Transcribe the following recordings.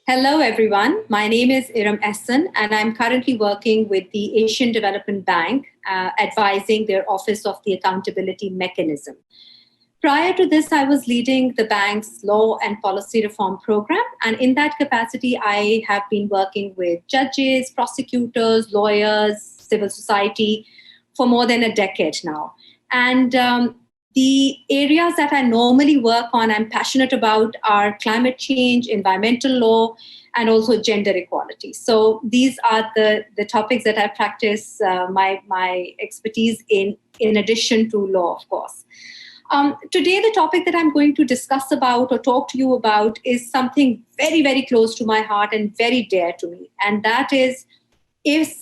Hello, everyone. My name is Irum Ahsan, and I'm currently working with the Asian Development Bank, advising their Office of the Accountability Mechanism. Prior to this, I was leading the bank's law and policy reform program. And in that capacity, I have been working with judges, prosecutors, lawyers, civil society for more than a decade now. And the areas that I normally work on, I'm passionate about, are climate change, environmental law, and also gender equality. So these are the topics that I practice my expertise in addition to law, of course. Today, the topic that I'm going to discuss about or talk to you about is something very, very close to my heart and very dear to me. And that is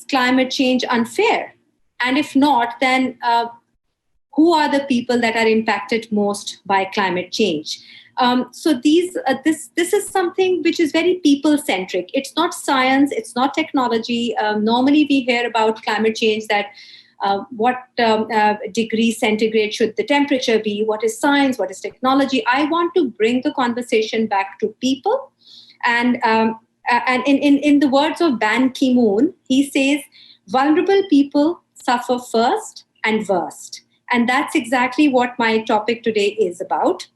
climate change unfair? And if not, then who are the people that are impacted most by climate change? So this is something which is very people-centric. It's not science, it's not technology. Normally, we hear about climate change that what degree centigrade should the temperature be? What is science? What is technology? I want to bring the conversation back to people. And in the words of Ban Ki-moon, he says, vulnerable people suffer first and worst. And that's exactly what my topic today is about.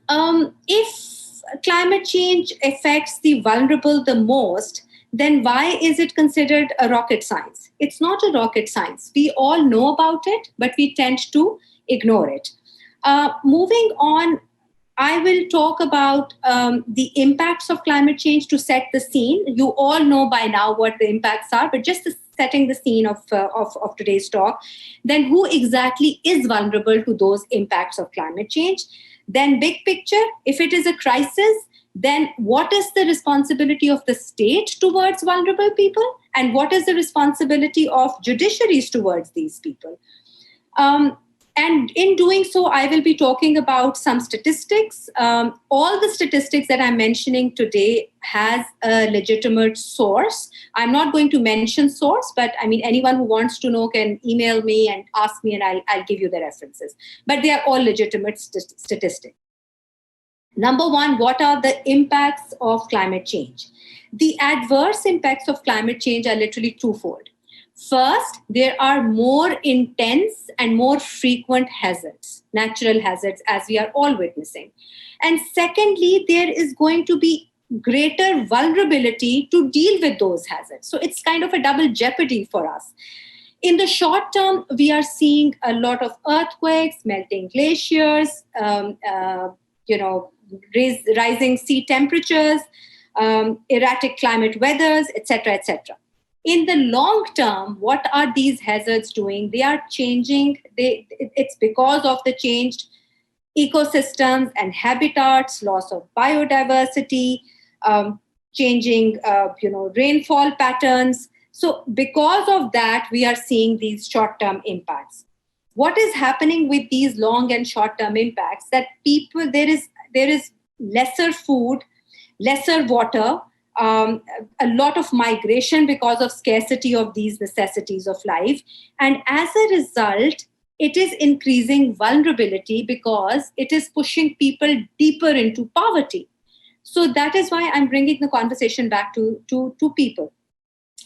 If climate change affects the vulnerable the most, then why is it considered a rocket science? It's not a rocket science. We all know about it, but we tend to ignore it. Moving on, I will talk about the impacts of climate change to set the scene. You all know by now what the impacts are, but just setting the scene of today's talk, then who exactly is vulnerable to those impacts of climate change? Then big picture, if it is a crisis, then what is the responsibility of the state towards vulnerable people? And what is the responsibility of judiciaries towards these people? And in doing so, I will be talking about some statistics. All the statistics that I'm mentioning today has a legitimate source. I'm not going to mention source, but I mean, anyone who wants to know can email me and ask me, and I'll give you the references. But they are all legitimate statistics. Number one, what are the impacts of climate change? The adverse impacts of climate change are literally twofold. First, there are more intense and more frequent hazards, natural hazards, as we are all witnessing. And secondly, there is going to be greater vulnerability to deal with those hazards. So it's kind of a double jeopardy for us. In the short term, we are seeing a lot of earthquakes, melting glaciers, rising sea temperatures, erratic climate weathers, etc., etc. In the long term, what are these hazards doing? They are changing. It's because of the changed ecosystems and habitats, loss of biodiversity, changing, rainfall patterns. So because of that, we are seeing these short-term impacts. What is happening with these long and short-term impacts? That people, there is lesser food, lesser water, a lot of migration because of scarcity of these necessities of life. And as a result, it is increasing vulnerability because it is pushing people deeper into poverty. So that is why I'm bringing the conversation back to people.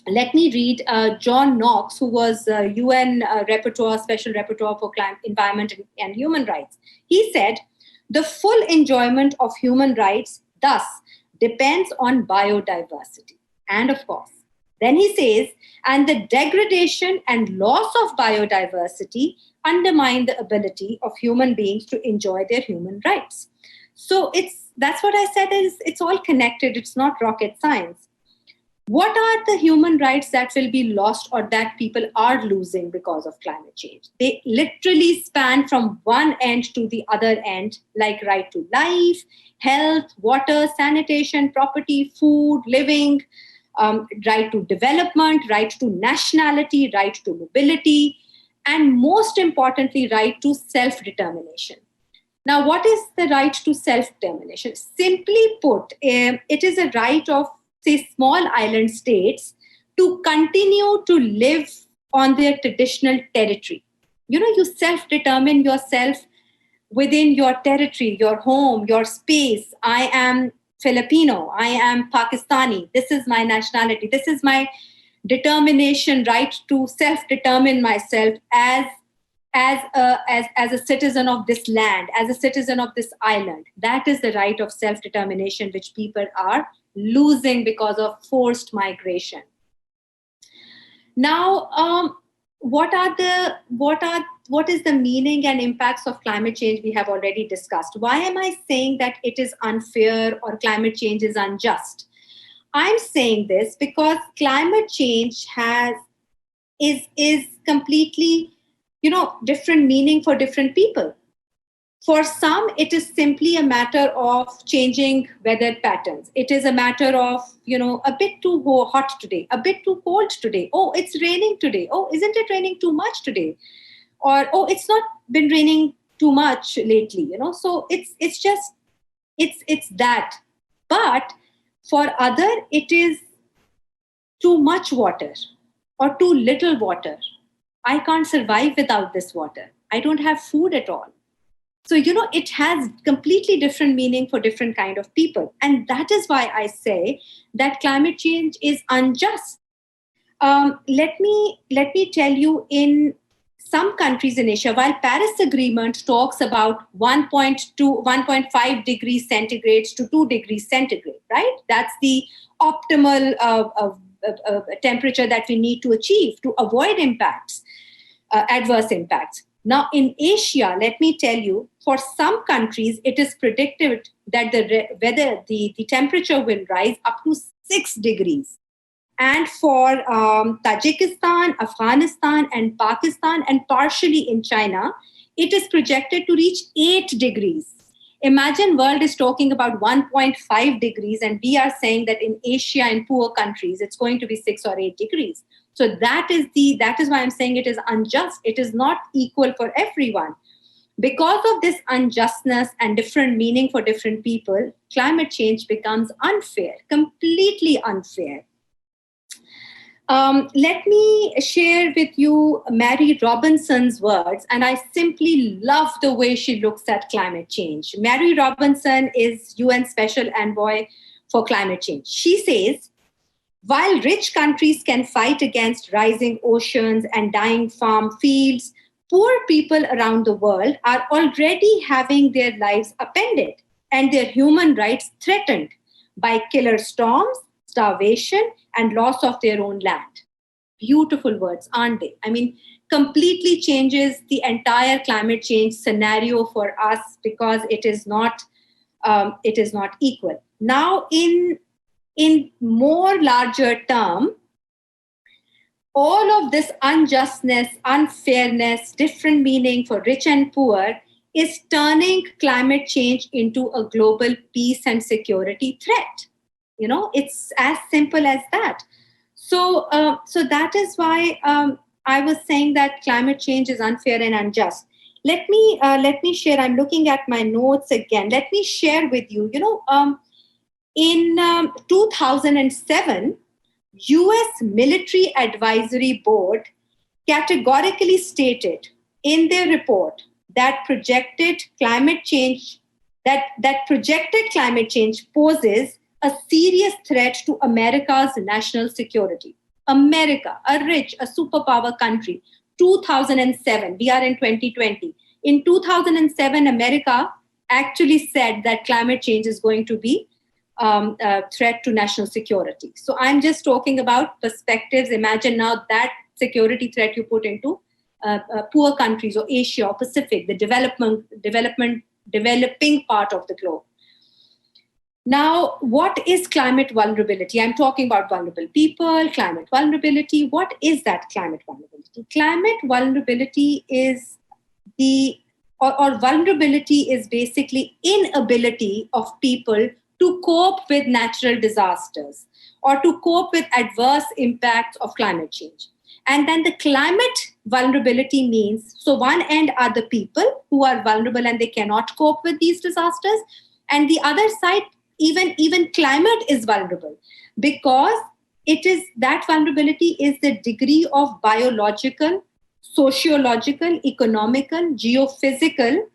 Let me read John Knox, who was UN Special Rapporteur for Environment and Human Rights. He said, the full enjoyment of human rights, thus, depends on biodiversity. And of course, then he says, and the degradation and loss of biodiversity undermine the ability of human beings to enjoy their human rights. So that's what I said, is it's all connected. It's not rocket science. What are the human rights that will be lost or that people are losing because of climate change? They literally span from one end to the other end, like right to life, health, water, sanitation, property, food, living, right to development, right to nationality, right to mobility, and most importantly, right to self-determination. Now, what is the right to self-determination? Simply put, it is a right of, say, small island states to continue to live on their traditional territory. You self-determine yourself within your territory, your home, your space. I am Filipino, I am Pakistani, this is my nationality, this is my determination, right to self-determine myself as a citizen of this land, as a citizen of this island. That is the right of self-determination which people are losing because of forced migration. Now, what is the meaning and impacts of climate change we have already discussed. Why am I saying that it is unfair or climate change is unjust? I'm saying this because climate change is completely, different meaning for different people. For some, it is simply a matter of changing weather patterns. It is a matter of, a bit too hot today, a bit too cold today. Oh, it's raining today. Oh, isn't it raining too much today? Or, oh, it's not been raining too much lately, So it's that. But for other, it is too much water or too little water. I can't survive without this water. I don't have food at all. So, it has completely different meaning for different kind of people. And that is why I say that climate change is unjust. Let me tell you, in some countries in Asia, while Paris Agreement talks about 1.5 degrees centigrade to 2 degrees centigrade, right? That's the optimal temperature that we need to achieve to avoid impacts, adverse impacts. Now, in Asia, let me tell you, for some countries, it is predicted that the temperature will rise up to 6 degrees. And for Tajikistan, Afghanistan, and Pakistan, and partially in China, it is projected to reach 8 degrees. Imagine world is talking about 1.5 degrees, and we are saying that in Asia and poor countries, it's going to be 6 or 8 degrees. So that is why I'm saying it is unjust. It is not equal for everyone. Because of this unjustness and different meaning for different people, climate change becomes unfair, completely unfair. Let me share with you Mary Robinson's words, and I simply love the way she looks at climate change. Mary Robinson is UN Special Envoy for Climate Change. She says, while rich countries can fight against rising oceans and dying farm fields, poor people around the world are already having their lives upended and their human rights threatened by killer storms, starvation, and loss of their own land. Beautiful words, aren't they? I mean, completely changes the entire climate change scenario for us because it is not equal. Now, in more larger term, all of this unjustness, unfairness, different meaning for rich and poor is turning climate change into a global peace and security threat. It's as simple as that. So that is why I was saying that climate change is unfair and unjust. Let me share. I'm looking at my notes again. Let me share with you. In 2007, US Military Advisory Board categorically stated in their report that projected climate change poses a serious threat to America's national security. America, a superpower country, 2007, we are in 2020. In 2007, America actually said that climate change is going to be a threat to national security. So I'm just talking about perspectives. Imagine now that security threat you put into poor countries or Asia or Pacific, the developing part of the globe. Now, what is climate vulnerability? I'm talking about vulnerable people, climate vulnerability. What is that climate vulnerability? Climate vulnerability is vulnerability is basically inability of people to cope with natural disasters or to cope with adverse impacts of climate change. And then the climate vulnerability means, so one end are the people who are vulnerable and they cannot cope with these disasters. And the other side, even climate is vulnerable because it is that vulnerability is the degree of biological, sociological, economical, geophysical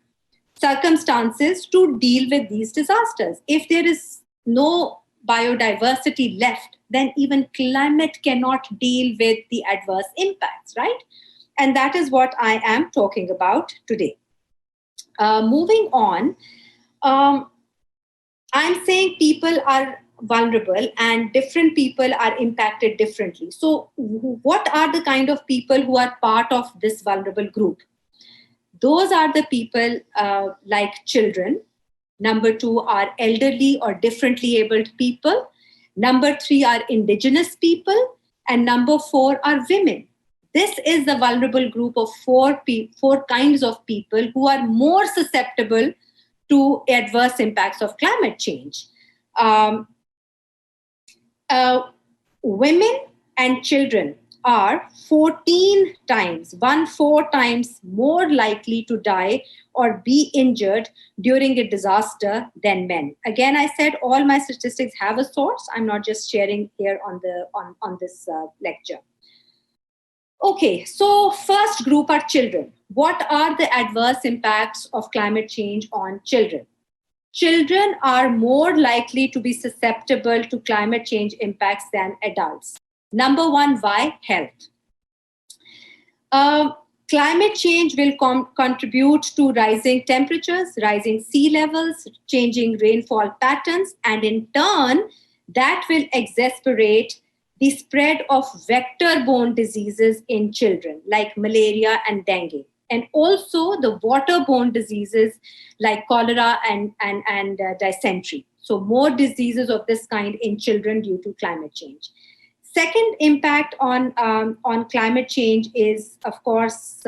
circumstances to deal with these disasters. If there is no biodiversity left, then even climate cannot deal with the adverse impacts, right? And that is what I am talking about today. Moving on, I'm saying people are vulnerable and different people are impacted differently. So, what are the kind of people who are part of this vulnerable group? Those are the people like children. Number two are elderly or differently abled people. Number three are indigenous people. And number four are women. This is the vulnerable group of four kinds of people who are more susceptible to adverse impacts of climate change. Um, Women and children are 14 times, 4 times more likely to die or be injured during a disaster than men. Again, I said all my statistics have a source. I'm not just sharing here on this lecture. Okay, so first group are children. What are the adverse impacts of climate change on children? Children are more likely to be susceptible to climate change impacts than adults. Number one, why? Health. Climate change will contribute to rising temperatures, rising sea levels, changing rainfall patterns, and in turn, that will exacerbate the spread of vector-borne diseases in children, like malaria and dengue, and also the waterborne diseases like cholera and dysentery. So more diseases of this kind in children due to climate change. Second impact on climate change is, of course,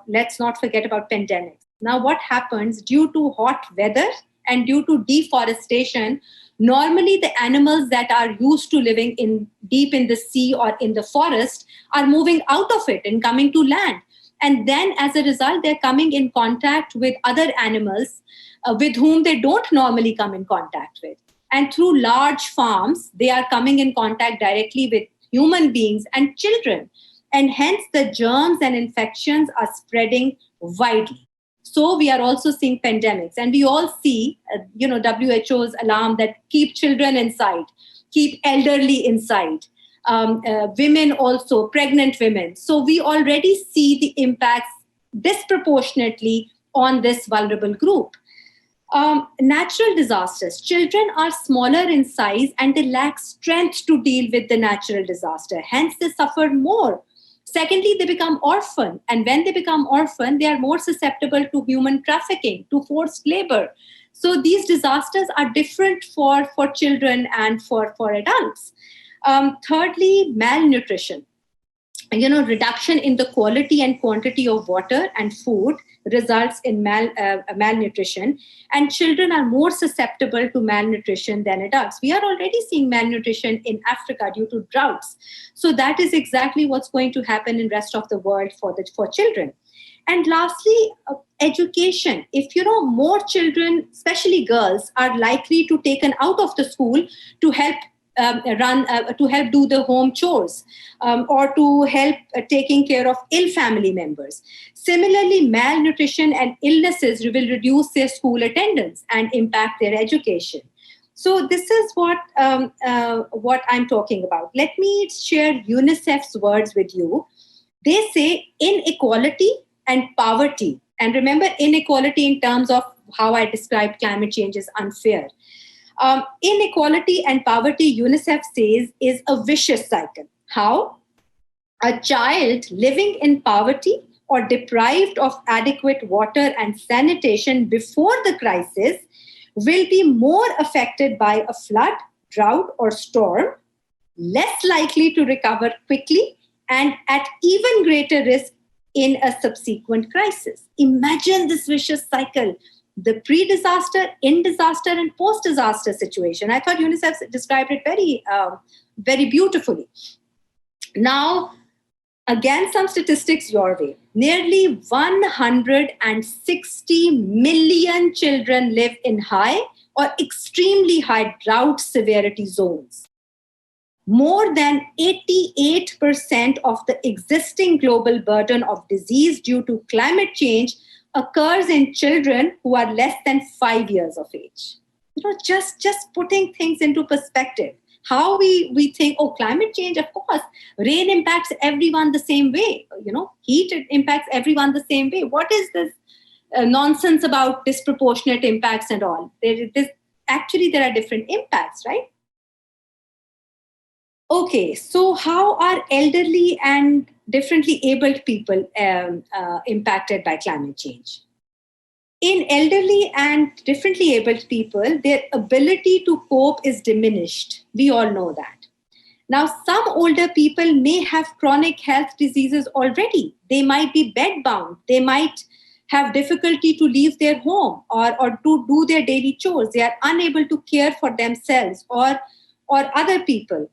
let's not forget about pandemics. Now, what happens due to hot weather and due to deforestation? Normally, the animals that are used to living deep in the sea or in the forest are moving out of it and coming to land. And then, as a result, they're coming in contact with other animals with whom they don't normally come in contact with. And through large farms, they are coming in contact directly with human beings and children. And hence, the germs and infections are spreading widely. So we are also seeing pandemics. And we all see, WHO's alarm that keep children inside, keep elderly inside. Women also, pregnant women. So we already see the impacts disproportionately on this vulnerable group. Natural disasters. Children are smaller in size and they lack strength to deal with the natural disaster. Hence, they suffer more. Secondly, they become orphan. And when they become orphan, they are more susceptible to human trafficking, to forced labor. So these disasters are different for children and for adults. Thirdly, malnutrition. Reduction in the quality and quantity of water and food results in malnutrition, and children are more susceptible to malnutrition than adults. We are already seeing malnutrition in Africa due to droughts. So that is exactly what's going to happen in the rest of the world for children. And lastly, education. If more children, especially girls, are likely to taken out of the school to help to help do the home chores or to help taking care of ill family members. Similarly, malnutrition and illnesses will reduce their school attendance and impact their education. So this is what I'm talking about. Let me share UNICEF's words with you. They say inequality and poverty. And remember, inequality in terms of how I described climate change is unfair. Inequality and poverty, UNICEF says, is a vicious cycle. How? A child living in poverty or deprived of adequate water and sanitation before the crisis will be more affected by a flood, drought, or storm, less likely to recover quickly, and at even greater risk in a subsequent crisis. Imagine this vicious cycle. The pre-disaster, in-disaster, and post-disaster situation. I thought UNICEF described it very, very beautifully. Now, again, some statistics your way. Nearly 160 million children live in high or extremely high drought severity zones. More than 88% of the existing global burden of disease due to climate change occurs in children who are less than 5 years of age. just putting things into perspective. How we think, oh, climate change, of course, rain impacts everyone the same way. Heat, it impacts everyone the same way. What is this nonsense about disproportionate impacts and all? Actually, there are different impacts, right? Okay, so how are elderly and differently abled people impacted by climate change? In elderly and differently abled people, their ability to cope is diminished. We all know that. Now, some older people may have chronic health diseases already. They might be bedbound. They might have difficulty to leave their home or to do their daily chores. They are unable to care for themselves or other people.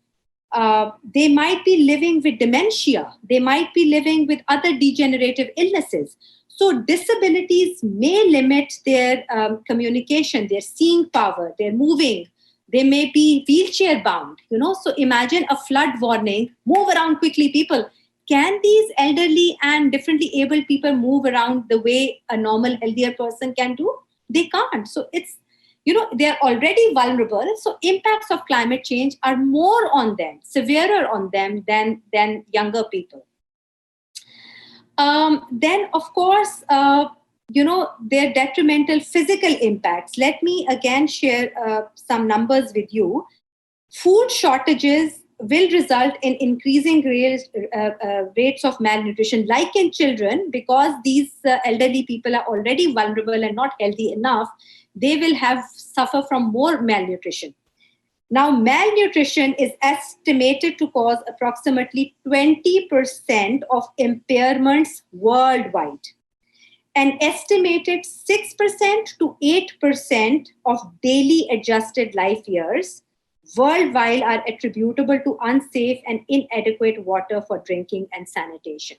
They might be living with dementia. They might be living with other degenerative illnesses. So disabilities may limit their communication, their seeing power, their moving. They may be wheelchair bound. So imagine a flood warning. Move around quickly, people. Can these elderly and differently abled people move around the way a normal, healthier person can do? They can't. So it's they're already vulnerable. So impacts of climate change are more on them, severer on them than younger people. Then, of course, their detrimental physical impacts. Let me again share some numbers with you. Food shortages will result in increasing rates of malnutrition, like in children, because these elderly people are already vulnerable and not healthy enough. They will suffer from more malnutrition. Now, malnutrition is estimated to cause approximately 20% of impairments worldwide. An estimated 6% to 8% of daily adjusted life years worldwide are attributable to unsafe and inadequate water for drinking and sanitation.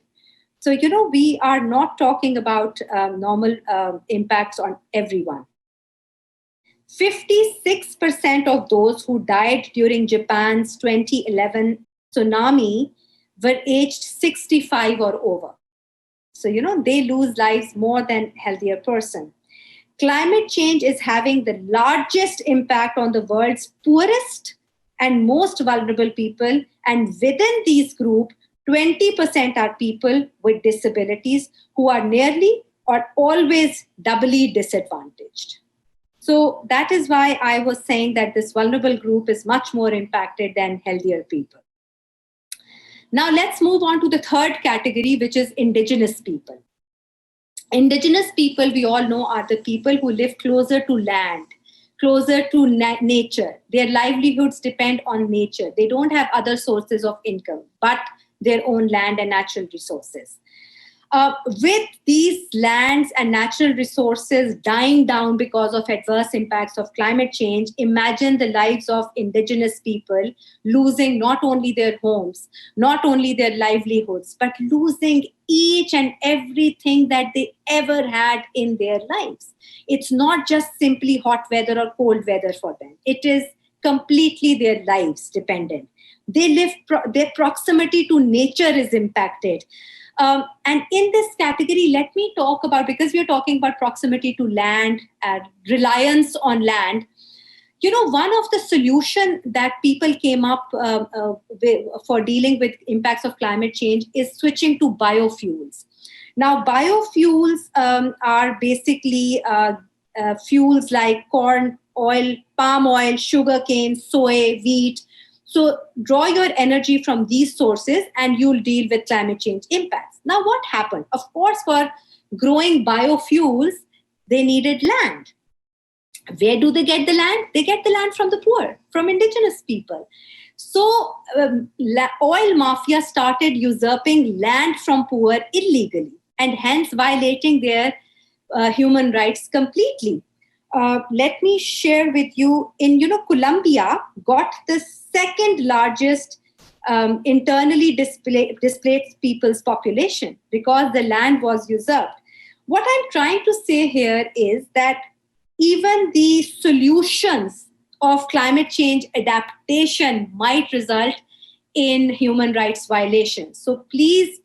So, we are not talking about normal impacts on everyone. 56% of those who died during Japan's 2011 tsunami were aged 65 or over. So, they lose lives more than healthier person. Climate change is having the largest impact on the world's poorest and most vulnerable people. And within these group, 20% are people with disabilities who are nearly or always doubly disadvantaged. So that is why I was saying that this vulnerable group is much more impacted than healthier people. Now let's move on to the third category, which is Indigenous people. Indigenous people, we all know, are the people who live closer to land, closer to nature. Their livelihoods depend on nature. They don't have other sources of income, but their own land and natural resources. With these lands and natural resources dying down because of adverse impacts of climate change, imagine the lives of Indigenous people losing not only their homes, not only their livelihoods, but losing each and everything that they ever had in their lives. It's not just simply hot weather or cold weather for them. It is completely their lives dependent. They live, their proximity to nature is impacted. And in this category, let me talk about, because we are talking about proximity to land and reliance on land, one of the solutions that people came up for dealing with impacts of climate change is switching to biofuels. Now, biofuels are basically fuels like corn, oil, palm oil, sugarcane, soy, wheat. So draw your energy from these sources and you'll deal with climate change impacts. Now, what happened? Of course, for growing biofuels, they needed land. Where do they get the land? They get the land from the poor, from Indigenous people. So oil mafia started usurping land from poor illegally and hence violating their human rights completely. Let me share with you, Colombia got the second largest internally displaced people's population because the land was usurped. What I'm trying to say here is that even the solutions of climate change adaptation might result in human rights violations. So please,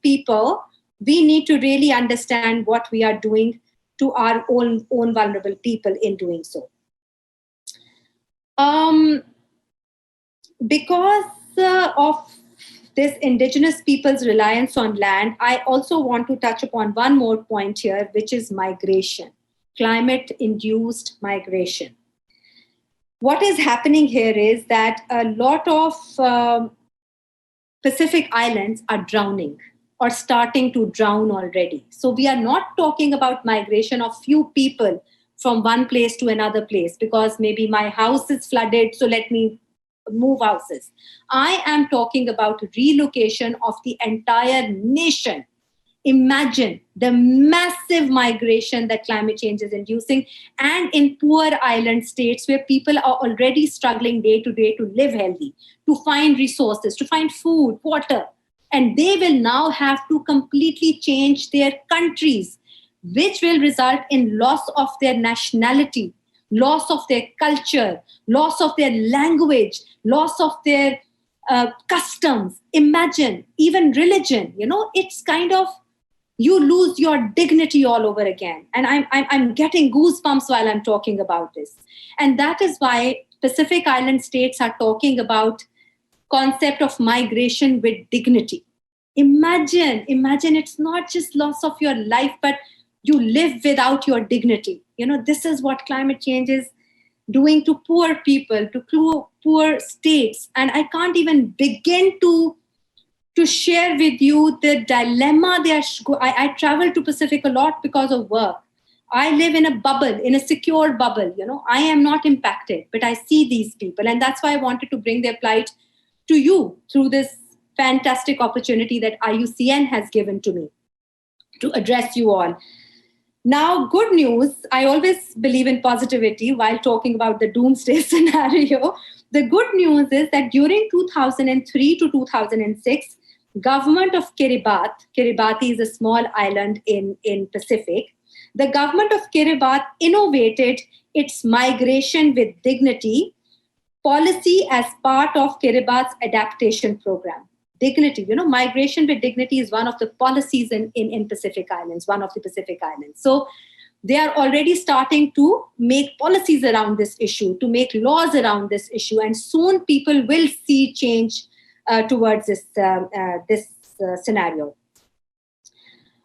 people, we need to really understand what we are doing to our own vulnerable people in doing so. Um, because of this indigenous people's reliance on land, I also want to touch upon one more point here, which is migration, climate-induced migration. What is happening here is that a lot of Pacific islands are drowning or starting to drown already. So we are not talking about migration of few people from one place to another place because maybe my house is flooded, so let me move houses. I am talking about relocation of the entire nation. Imagine the massive migration that climate change is inducing, and in poor island states where people are already struggling day to day to live healthy, to find resources, to find food, water. And they will now have to completely change their countries, which will result in loss of their nationality, loss of their culture, loss of their language, loss of their customs. Imagine even religion. It's kind of, you lose your dignity all over again. And I'm getting goosebumps while I'm talking about this. And that is why Pacific Island states are talking about concept of migration with dignity. Imagine, it's not just loss of your life, but you live without your dignity. This is what climate change is doing to poor people, to poor states. And I can't even begin to share with you the dilemma they are. I travel to Pacific a lot because of work. I live in a bubble, in a secure bubble. I am not impacted, but I see these people. And that's why I wanted to bring their plight to you through this fantastic opportunity that IUCN has given to me to address you all. Now, good news. I always believe in positivity while talking about the doomsday scenario. The good news is that during 2003 to 2006, government of Kiribati is a small island in Pacific. The government of Kiribati innovated its migration with dignity policy as part of Kiribati's adaptation program. Dignity, migration with dignity is one of the policies in Pacific Islands, one of the Pacific Islands. So they are already starting to make policies around this issue, to make laws around this issue, and soon people will see change towards this scenario.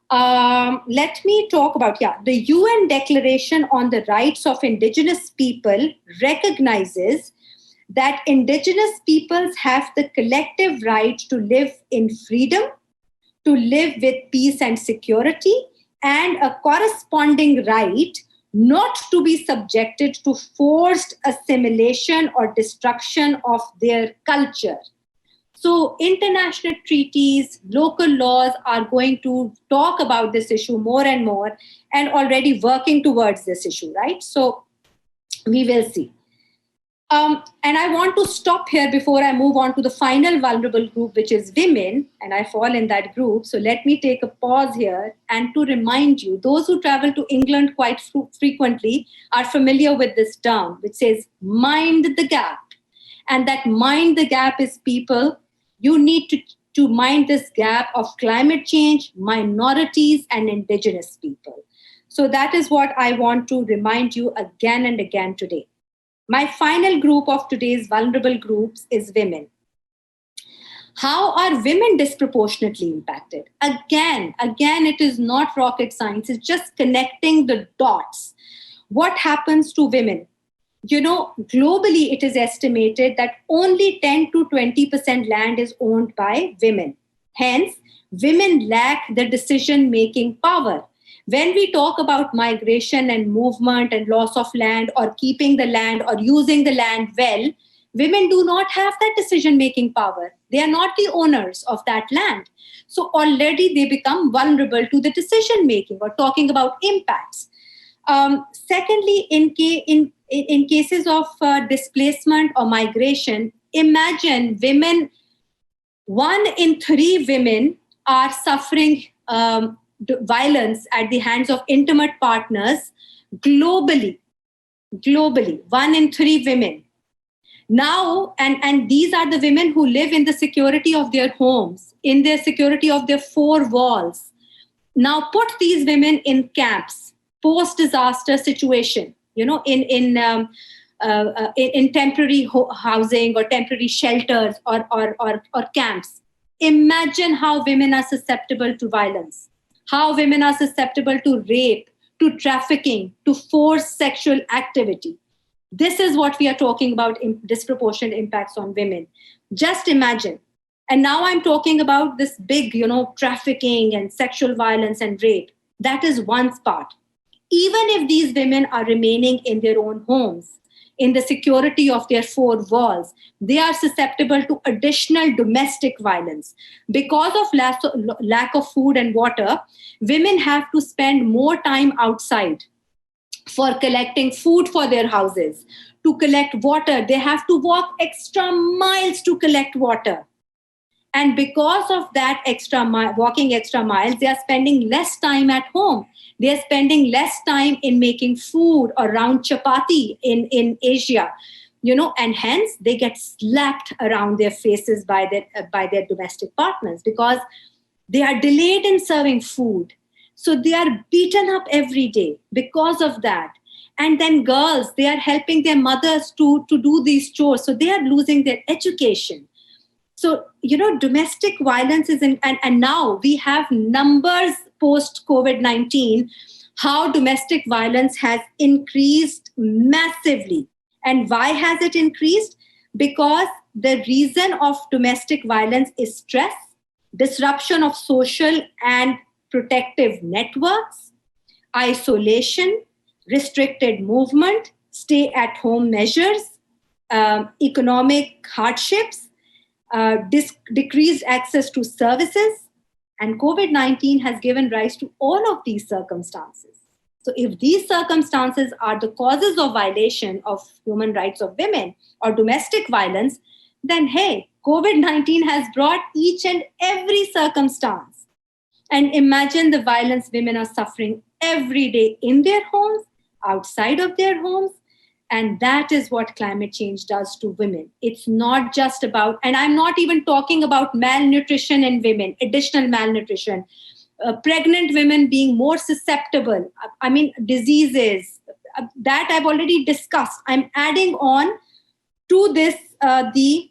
Let me talk about, the UN Declaration on the Rights of Indigenous People recognizes that Indigenous peoples have the collective right to live in freedom, to live with peace and security, and a corresponding right not to be subjected to forced assimilation or destruction of their culture. So international treaties, local laws are going to talk about this issue more and more, and already working towards this issue, right? So we will see. And I want to stop here before I move on to the final vulnerable group, which is women, and I fall in that group. So let me take a pause here and to remind you, those who travel to England quite frequently are familiar with this term, which says mind the gap. And that mind the gap is people, you need to mind this gap of climate change, minorities, and Indigenous people. So that is what I want to remind you again and again today. My final group of today's vulnerable groups is women. How are women disproportionately impacted? Again, it is not rocket science. It's just connecting the dots. What happens to women? Globally, it is estimated that only 10 to 20% land is owned by women. Hence, women lack the decision-making power. When we talk about migration and movement and loss of land or keeping the land or using the land well, women do not have that decision-making power. They are not the owners of that land. So already they become vulnerable to the decision-making or talking about impacts. Secondly, in cases of displacement or migration, imagine women, 1 in 3 women are suffering violence at the hands of intimate partners globally. 1 in 3 women. Now, and these are the women who live in the security of their homes, in the security of their 4 walls. Now put these women in camps, post-disaster situation, in in temporary housing or temporary shelters or camps. Imagine how women are susceptible to violence, how women are susceptible to rape, to trafficking, to forced sexual activity. This is what we are talking about, disproportionate impacts on women. Just imagine. And now I'm talking about this big, trafficking and sexual violence and rape. That is one part. Even if these women are remaining in their own homes, in the security of their four walls, they are susceptible to additional domestic violence. Because of lack of food and water, women have to spend more time outside for collecting food for their houses, to collect water. They have to walk extra miles to collect water. And because of that walking extra miles, they are spending less time at home. They are spending less time in making food around chapati in Asia, and hence they get slapped around their faces by their domestic partners because they are delayed in serving food. So they are beaten up every day because of that. And then girls, they are helping their mothers to do these chores. So they are losing their education. So, domestic violence is and now we have numbers post COVID-19, how domestic violence has increased massively. And why has it increased? Because the reason of domestic violence is stress, disruption of social and protective networks, isolation, restricted movement, stay-at-home measures, economic hardships, decreased access to services, and COVID-19 has given rise to all of these circumstances. So if these circumstances are the causes of violation of human rights of women or domestic violence, then hey, COVID-19 has brought each and every circumstance. And imagine the violence women are suffering every day in their homes, outside of their homes. And that is what climate change does to women. It's not just about, and I'm not even talking about malnutrition in women, additional malnutrition, pregnant women being more susceptible, diseases, that I've already discussed. I'm adding on to this the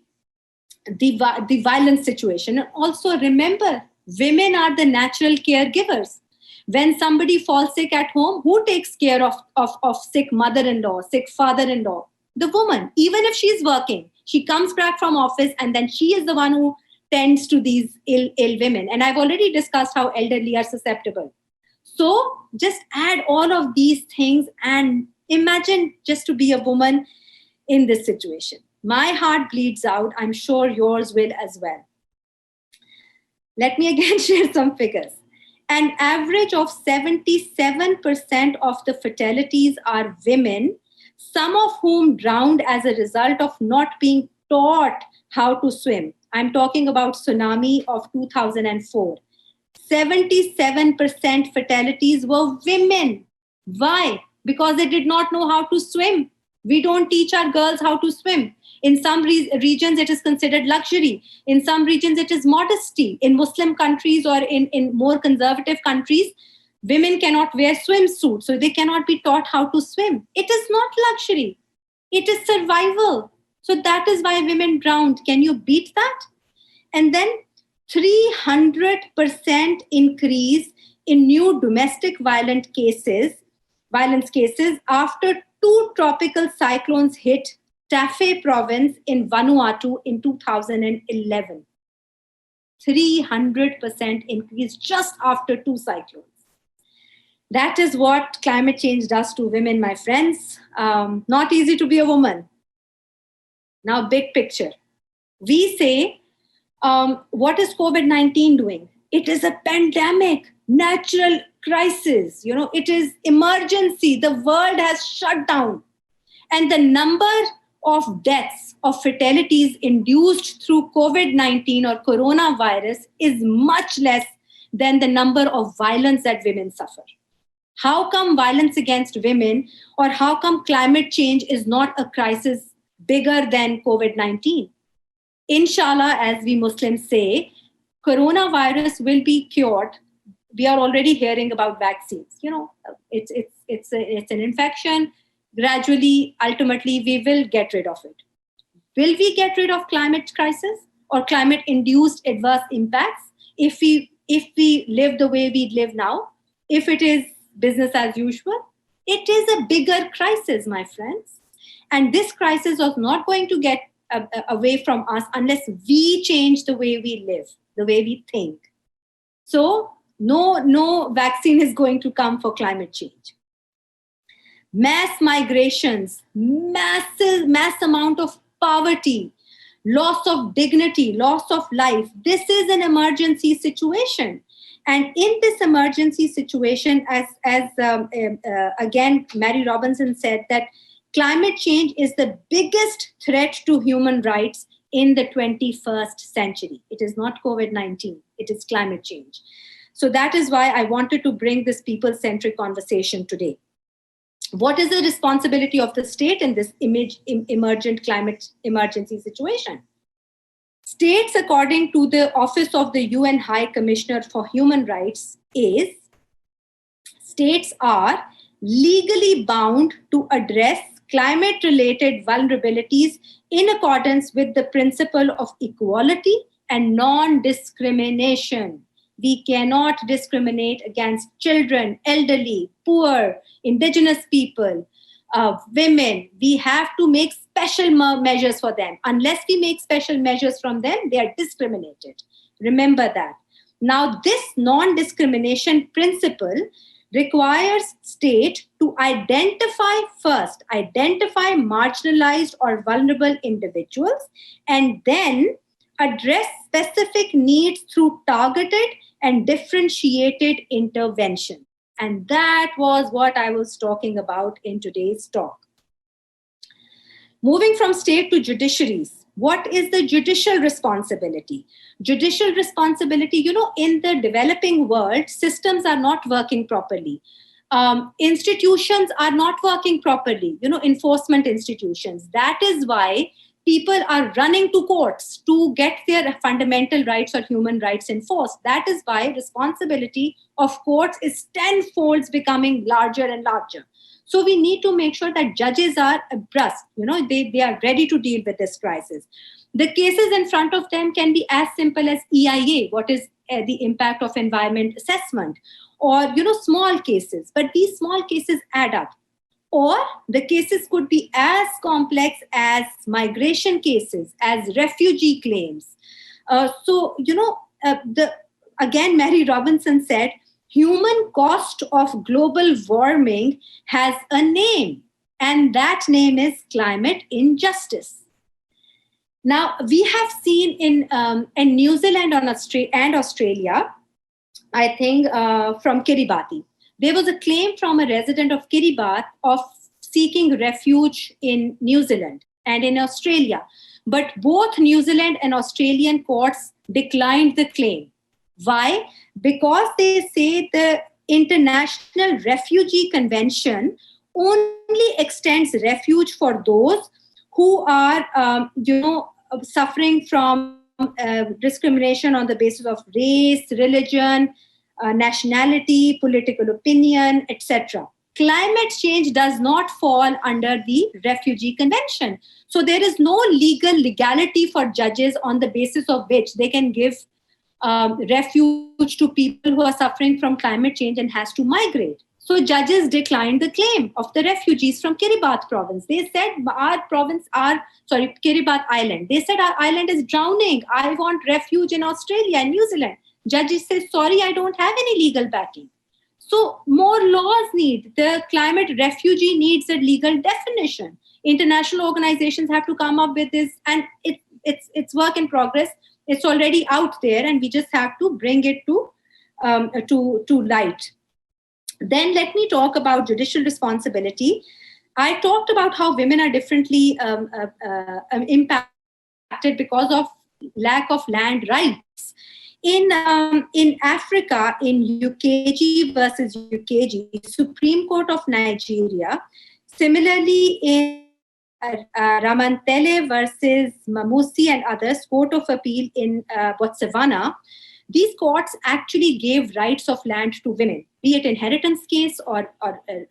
violence situation. And also remember, women are the natural caregivers. When somebody falls sick at home, who takes care of sick mother-in-law, sick father-in-law? The woman. Even if she's working, she comes back from office and then she is the one who tends to these ill women. And I've already discussed how elderly are susceptible. So just add all of these things and imagine just to be a woman in this situation. My heart bleeds out. I'm sure yours will as well. Let me again share some figures. An average of 77% of the fatalities are women, some of whom drowned as a result of not being taught how to swim. I'm talking about tsunami of 2004. 77% fatalities were women. Why? Because they did not know how to swim. We don't teach our girls how to swim. In some regions, it is considered luxury. In some regions, it is modesty. In Muslim countries or in more conservative countries, women cannot wear swimsuits, so they cannot be taught how to swim. It is not luxury. It is survival. So that is why women drowned. Can you beat that? And then 300% increase in new domestic violence cases after 2 tropical cyclones hit Tafe province in Vanuatu in 2011. 300% increase just after 2 cyclones. That is what climate change does to women, my friends. Not easy to be a woman. Now, big picture. We say, what is COVID-19 doing? It is a pandemic, natural crisis. It is emergency. The world has shut down. And the number of deaths, of fatalities induced through COVID-19 or coronavirus is much less than the number of violence that women suffer. How come violence against women, or how come climate change is not a crisis bigger than COVID-19? Inshallah, as we Muslims say, coronavirus will be cured. We are already hearing about vaccines. It's an infection. gradually, ultimately, we will get rid of it. Will we get rid of climate crisis or climate-induced adverse impacts if we live the way we live now? If it is business as usual, it is a bigger crisis, my friends. And this crisis was not going to get away from us unless we change the way we live, the way we think. So no vaccine is going to come for climate change. Mass migrations, mass amount of poverty, loss of dignity, loss of life. This is an emergency situation. And in this emergency situation, as again, Mary Robinson said, that climate change is the biggest threat to human rights in the 21st century. It is not COVID-19, it is climate change. So that is why I wanted to bring this people-centric conversation today. What is the responsibility of the state in this emergent climate emergency situation? States, according to the Office of the UN High Commissioner for Human Rights, states are legally bound to address climate-related vulnerabilities in accordance with the principle of equality and non-discrimination. We cannot discriminate against children, elderly, poor, indigenous people, women. We have to make special measures for them. Unless we make special measures from them, they are discriminated. Remember that. Now, this non-discrimination principle requires state to identify marginalized or vulnerable individuals, and then address specific needs through targeted and differentiated intervention. And that was what I was talking about in today's talk. Moving from state to judiciaries, what is the judicial responsibility? Judicial responsibility, in the developing world, systems are not working properly. Institutions are not working properly, enforcement institutions. That is why people are running to courts to get their fundamental rights or human rights enforced. That is why responsibility of courts is tenfold becoming larger and larger. So we need to make sure that judges are abreast, they are ready to deal with this crisis. The cases in front of them can be as simple as EIA, what is the impact of environment assessment, or, small cases, but these small cases add up. Or the cases could be as complex as migration cases, as refugee claims. Again, Mary Robinson said, human cost of global warming has a name, and that name is climate injustice. Now, we have seen in New Zealand and Australia, I think from Kiribati, there was a claim from a resident of Kiribati of seeking refuge in New Zealand and in Australia. But both New Zealand and Australian courts declined the claim. Why? Because they say the International Refugee Convention only extends refuge for those who are, suffering from discrimination on the basis of race, religion, nationality, political opinion, etc. Climate change does not fall under the Refugee Convention. So there is no legality for judges on the basis of which they can give refuge to people who are suffering from climate change and has to migrate. So judges declined the claim of the refugees from Kiribati province. They said Kiribati Island. They said our island is drowning. I want refuge in Australia and New Zealand. Judges say, sorry, I don't have any legal backing. So more laws need. The climate refugee needs a legal definition. International organizations have to come up with this, and it's work in progress. It's already out there, and we just have to bring it to light. Then let me talk about judicial responsibility. I talked about how women are differently impacted because of lack of land rights. In Africa, in UKG versus UKG, Supreme Court of Nigeria, similarly in Ramantele versus Mamusi and others, Court of Appeal in Botswana, these courts actually gave rights of land to women, be it inheritance case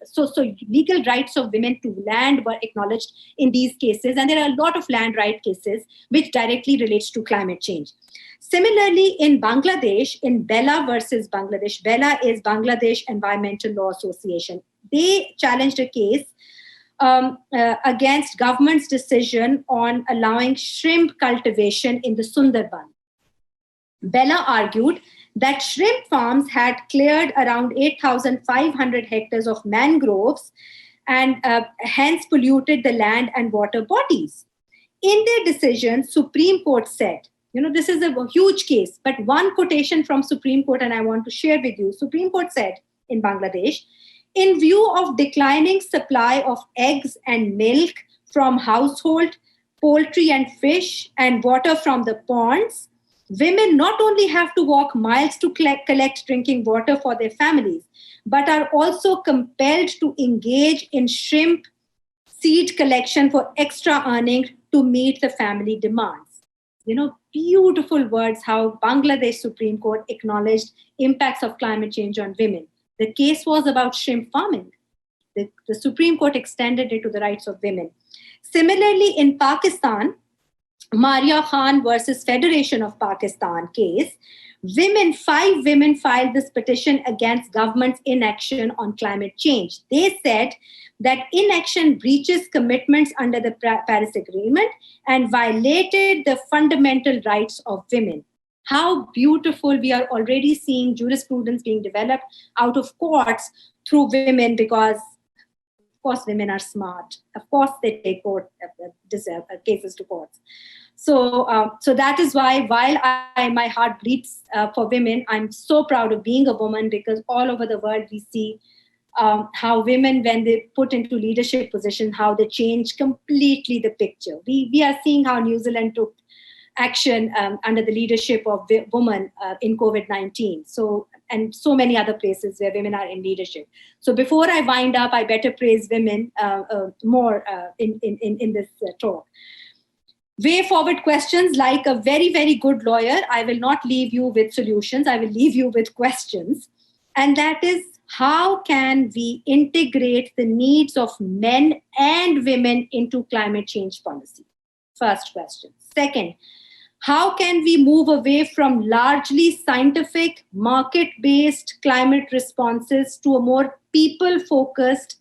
so legal rights of women to land were acknowledged in these cases. And there are a lot of land right cases which directly relates to climate change. Similarly, in Bangladesh, in Bella versus Bangladesh, Bella is Bangladesh Environmental Law Association. They challenged a case against government's decision on allowing shrimp cultivation in the Sundarban. Bella argued that shrimp farms had cleared around 8,500 hectares of mangroves and hence polluted the land and water bodies. In their decision, Supreme Court said, this is a huge case, but one quotation from Supreme Court, and I want to share with you. Supreme Court said in Bangladesh, in view of declining supply of eggs and milk from household, poultry and fish, and water from the ponds, women not only have to walk miles to collect drinking water for their families, but are also compelled to engage in shrimp seed collection for extra earning to meet the family demands. Beautiful words how Bangladesh Supreme Court acknowledged impacts of climate change on women. The case was about shrimp farming. The Supreme Court extended it to the rights of women. Similarly, in Pakistan, Maria Khan versus Federation of Pakistan case, 5 women filed this petition against government's inaction on climate change. They said that inaction breaches commitments under the Paris Agreement and violated the fundamental rights of women. How beautiful. We are already seeing jurisprudence being developed out of courts through women because, of course, women are smart. Of course, they take cases to courts. So that is why, while my heart bleeds for women, I'm so proud of being a woman, because all over the world we see how women, when they put into leadership position, how they change completely the picture. We are seeing how New Zealand took action under the leadership of women in COVID-19. And so many other places where women are in leadership. So before I wind up, I better praise women more in this talk. Way forward questions, like a very, very good lawyer, I will not leave you with solutions. I will leave you with questions. And that is, how can we integrate the needs of men and women into climate change policy? First question. Second, how can we move away from largely scientific, market-based climate responses to a more people-focused,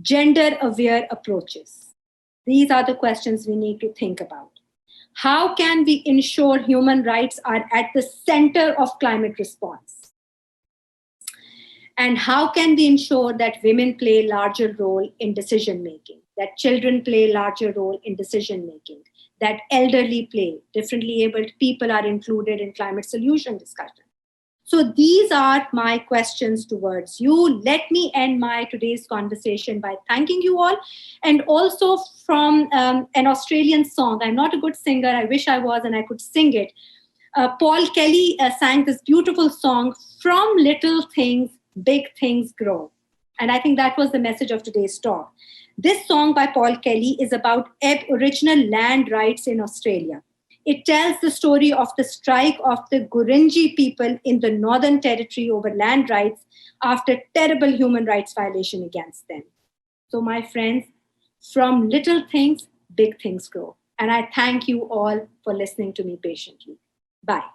gender-aware approaches? These are the questions we need to think about. How can we ensure human rights are at the center of climate response? And how can we ensure that women play a larger role in decision-making, that children play a larger role in decision-making, that elderly play, differently abled people are included in climate solution discussion? So these are my questions towards you. Let me end my today's conversation by thanking you all, and also from an Australian song. I'm not a good singer. I wish I was and I could sing it. Paul Kelly sang this beautiful song, "From Little Things, Big Things Grow." And I think that was the message of today's talk. This song by Paul Kelly is about Aboriginal land rights in Australia. It tells the story of the strike of the Gurindji people in the Northern Territory over land rights after terrible human rights violation against them. So my friends, from little things, big things grow. And I thank you all for listening to me patiently. Bye.